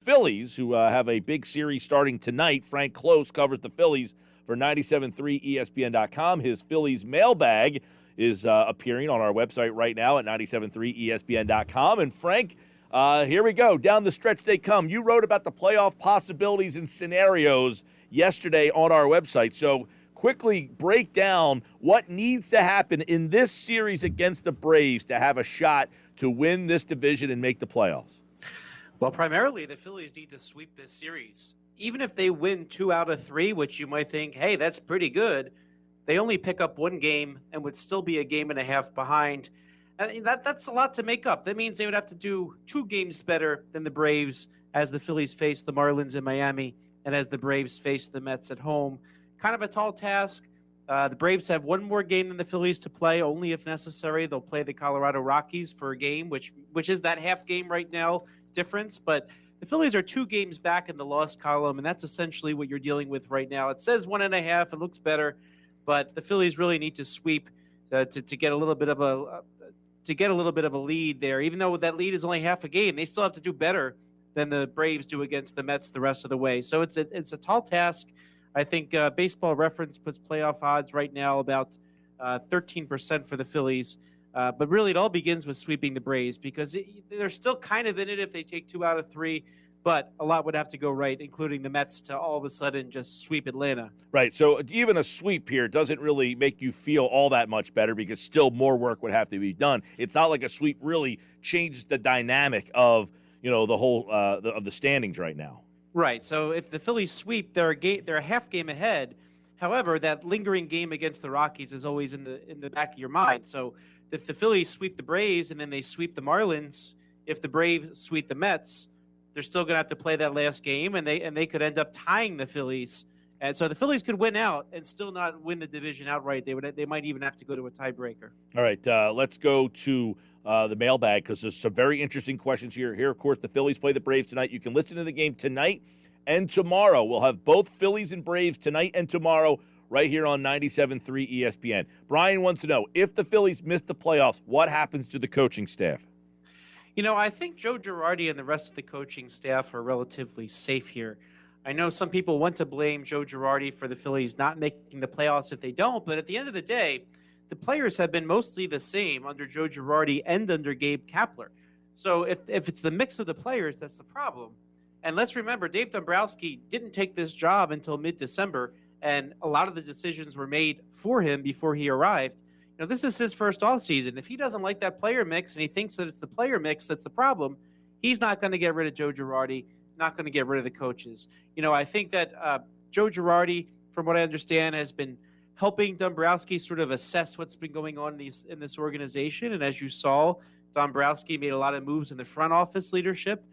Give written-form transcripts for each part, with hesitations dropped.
Phillies, who have a big series starting tonight. Frank Klose covers the Phillies for 97.3 ESPN.com. His Phillies mailbag is appearing on our website right now at 97.3 ESPN.com. And Frank, here we go. Down the stretch they come. You wrote about the playoff possibilities and scenarios yesterday on our website. So quickly break down what needs to happen in this series against the Braves to have a shot to win this division and make the playoffs. Well, primarily the Phillies need to sweep this series. Even if they win 2 out of 3, which you might think, hey, that's pretty good, they only pick up 1 game and would still be a game and a half behind. And that's a lot to make up. That means they would have to do 2 games better than the Braves as the Phillies face the Marlins in Miami and as the Braves face the Mets at home. Kind of a tall task. The Braves have 1 more game than the Phillies to play, only if necessary. They'll play the Colorado Rockies for a game, which is that half game right now difference. But the Phillies are 2 games back in the loss column, and that's essentially what you're dealing with right now. It says 1.5. It looks better, but the Phillies really need to sweep to get a little bit of a lead there. Even though that lead is only half a game, they still have to do better than the Braves do against the Mets the rest of the way. So it's a tall task. I think Baseball Reference puts playoff odds right now about 13% for the Phillies. But really, it all begins with sweeping the Braves because they're still kind of in it if they take 2 out of 3. But a lot would have to go right, including the Mets, to all of a sudden just sweep Atlanta. Right. So even a sweep here doesn't really make you feel all that much better because still more work would have to be done. It's not like a sweep really changes the dynamic of the whole of the standings right now. Right. So if the Phillies sweep, they're a half game ahead. However, that lingering game against the Rockies is always in the back of your mind. So if the Phillies sweep the Braves and then they sweep the Marlins, if the Braves sweep the Mets, they're still going to have to play that last game, and they could end up tying the Phillies. And so the Phillies could win out and still not win the division outright. They might even have to go to a tiebreaker. All right, let's go to the mailbag because there's some very interesting questions here. Here, of course, the Phillies play the Braves tonight. You can listen to the game tonight and tomorrow. We'll have both Phillies and Braves tonight and tomorrow right here on 97.3 ESPN. Brian wants to know, if the Phillies miss the playoffs, what happens to the coaching staff? I think Joe Girardi and the rest of the coaching staff are relatively safe here. I know some people want to blame Joe Girardi for the Phillies not making the playoffs if they don't, but at the end of the day, the players have been mostly the same under Joe Girardi and under Gabe Kapler. So if it's the mix of the players, that's the problem. And let's remember, Dave Dombrowski didn't take this job until mid-December, and a lot of the decisions were made for him before he arrived. This is his first offseason. If he doesn't like that player mix and he thinks that it's the player mix that's the problem, he's not going to get rid of Joe Girardi, not going to get rid of the coaches. I think that Joe Girardi, from what I understand, has been helping Dombrowski sort of assess what's been going on in this organization. And as you saw, Dombrowski made a lot of moves in the front office leadership.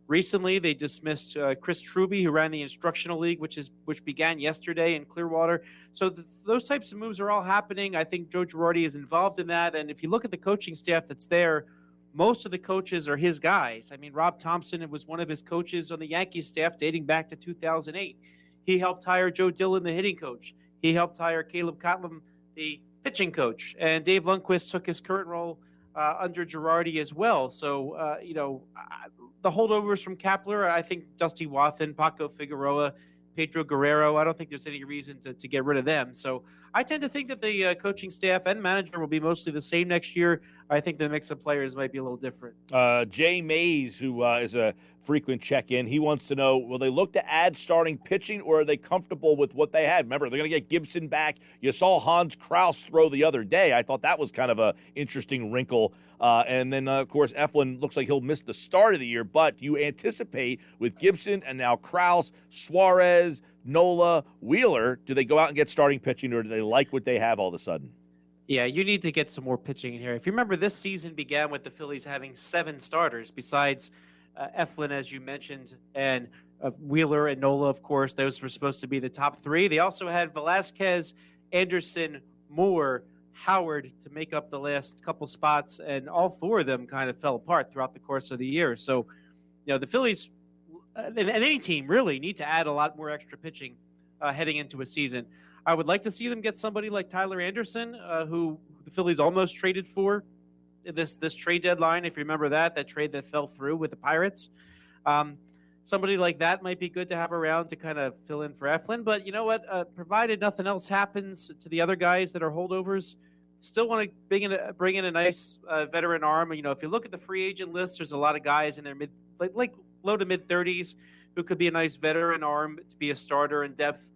Recently, they dismissed Chris Truby, who ran the Instructional League, which began yesterday in Clearwater. So those types of moves are all happening. I think Joe Girardi is involved in that. And if you look at the coaching staff that's there, most of the coaches are his guys. I mean, Rob Thompson was one of his coaches on the Yankees staff dating back to 2008. He helped hire Joe Dillon, the hitting coach. He helped hire Caleb Cotlem, the pitching coach. And Dave Lundquist took his current role under Girardi as well. So, the holdovers from Kapler, I think Dusty Wathan, Paco Figueroa, Pedro Guerrero, I don't think there's any reason to get rid of them. So I tend to think that the coaching staff and manager will be mostly the same next year. I think the mix of players might be a little different. Jay Mays, who is a frequent check-in, he wants to know, will they look to add starting pitching, or are they comfortable with what they had? Remember, they're going to get Gibson back. You saw Hans Kraus throw the other day. I thought that was kind of an interesting wrinkle. And then, of course, Eflin looks like he'll miss the start of the year, but you anticipate with Gibson and now Kraus, Suarez, Nola, Wheeler, do they go out and get starting pitching, or do they like what they have all of a sudden? Yeah, you need to get some more pitching in here. If you remember, this season began with the Phillies having 7 starters besides Eflin, as you mentioned, and Wheeler and Nola, of course. Those were supposed to be the top 3. They also had Velasquez, Anderson, Moore, Howard to make up the last couple spots, and all 4 of them kind of fell apart throughout the course of the year. So, the Phillies and any team really need to add a lot more extra pitching heading into a season. I would like to see them get somebody like Tyler Anderson, who the Phillies almost traded for this trade deadline. If you remember that trade that fell through with the Pirates. Somebody like that might be good to have around to kind of fill in for Eflin. But you know what? Provided nothing else happens to the other guys that are holdovers, still want to bring in a nice veteran arm. You know, if you look at the free agent list, there's a lot of guys in their like low to mid 30s who could be a nice veteran arm to be a starter in depth.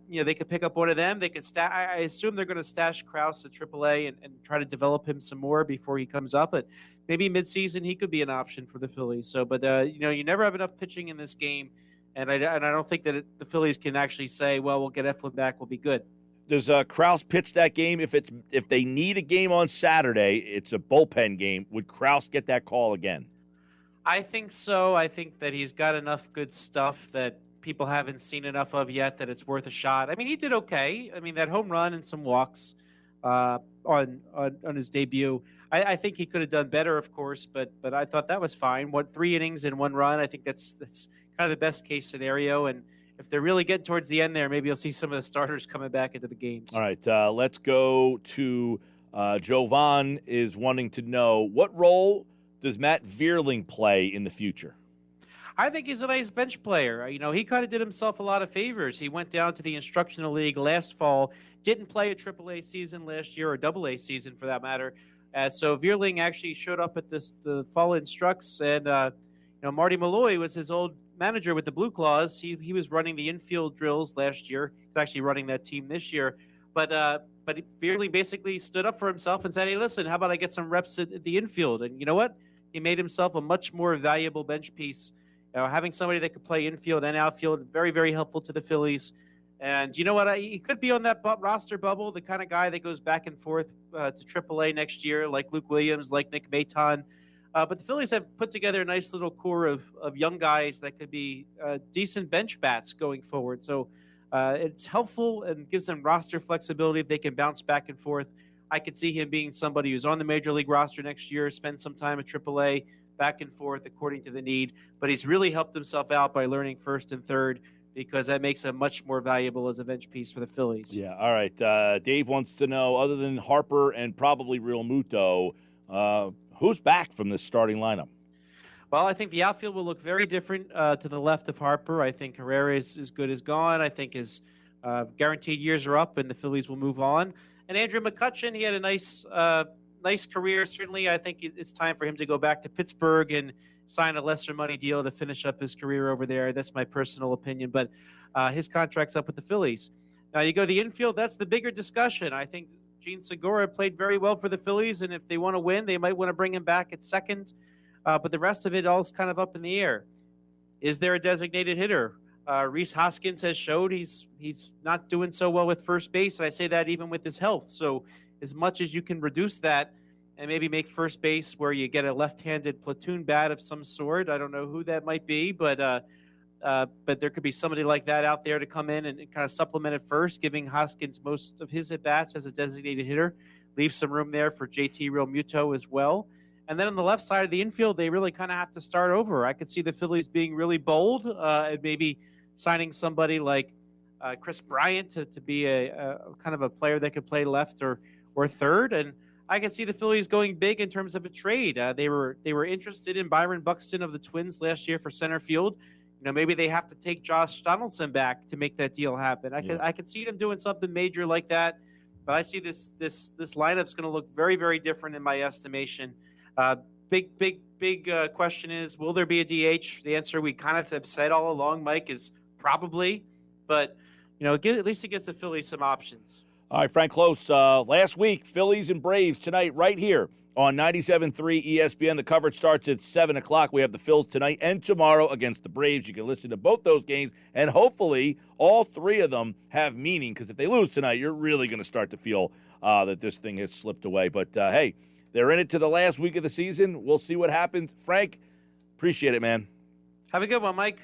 They could pick up one of them. They could I assume they're going to stash Krause at AAA and try to develop him some more before he comes up. But maybe midseason he could be an option for the Phillies. So, but you never have enough pitching in this game, and I don't think that the Phillies can actually say, well, we'll get Eflin back, we'll be good. Does Krause pitch that game? If they need a game on Saturday, it's a bullpen game. Would Krause get that call again? I think so. I think that he's got enough good stuff that people haven't seen enough of yet that it's worth a shot. I mean, he did okay. I mean, that home run and some walks on his debut. I think he could have done better, of course, but I thought that was fine. 3 innings and 1 run. I think that's kind of the best case scenario. And if they're really getting towards the end there, maybe you'll see some of the starters coming back into the games. All right, let's go to Jovan is wanting to know, what role does Matt Vierling play in the future? I think he's a nice bench player. He kind of did himself a lot of favors. He went down to the Instructional League last fall, didn't play a AAA season last year, or AA season for that matter. So Vierling actually showed up at the fall instructs, and Marty Malloy was his old manager with the Blue Claws. He was running the infield drills last year. He's actually running that team this year. But Vierling basically stood up for himself and said, hey, listen, how about I get some reps at the infield? And you know what? He made himself a much more valuable bench piece. Having somebody that could play infield and outfield, very, very helpful to the Phillies. And you know what? He could be on that roster bubble, the kind of guy that goes back and forth to AAA next year, like Luke Williams, like Nick Maton. But the Phillies have put together a nice little core of young guys that could be decent bench bats going forward. So it's helpful and gives them roster flexibility if they can bounce back and forth. I could see him being somebody who's on the Major League roster next year, spend some time at AAA, back and forth according to the need. But he's really helped himself out by learning first and third, because that makes him much more valuable as a bench piece for the Phillies. Yeah, all right. Dave wants to know, other than Harper and probably Real Muto, who's back from this starting lineup? Well, I think the outfield will look very different to the left of Harper. I think Herrera is as good as gone. I think his guaranteed years are up, and the Phillies will move on. And Andrew McCutchen, he had a nice career. Certainly, I think it's time for him to go back to Pittsburgh and sign a lesser money deal to finish up his career over there. That's my personal opinion, but his contract's up with the Phillies. Now you go to the infield, that's the bigger discussion. I think Gene Segura played very well for the Phillies, and if they want to win, they might want to bring him back at second. But the rest of it all is kind of up in the air. Is there a designated hitter? Rhys Hoskins has showed he's not doing so well with first base, and I say that even with his health. So as much as you can reduce that and maybe make first base where you get a left-handed platoon bat of some sort. I don't know who that might be, but there could be somebody like that out there to come in and kind of supplement it first, giving Hoskins most of his at-bats as a designated hitter. Leave some room there for JT Real Muto as well. And then on the left side of the infield, they really kind of have to start over. I could see the Phillies being really bold and maybe signing somebody like Chris Bryant to be a kind of a player that could play left or third. And I can see the Phillies going big in terms of a trade. They were interested in Byron Buxton of the Twins last year for center field. Maybe they have to take Josh Donaldson back to make that deal happen. I could see them doing something major like that. But I see this lineup's going to look very, very different in my estimation. Big question is, will there be a DH? The answer we kind of have said all along, Mike, is probably. But at least it gives the Phillies some options. All right, Frank Klose, last week, Phillies and Braves tonight right here on 97.3 ESPN. The coverage starts at 7 o'clock. We have the Phils tonight and tomorrow against the Braves. You can listen to both those games, and hopefully all three of them have meaning, because if they lose tonight, you're really going to start to feel that this thing has slipped away. But, hey, they're in it to the last week of the season. We'll see what happens. Frank, appreciate it, man. Have a good one, Mike.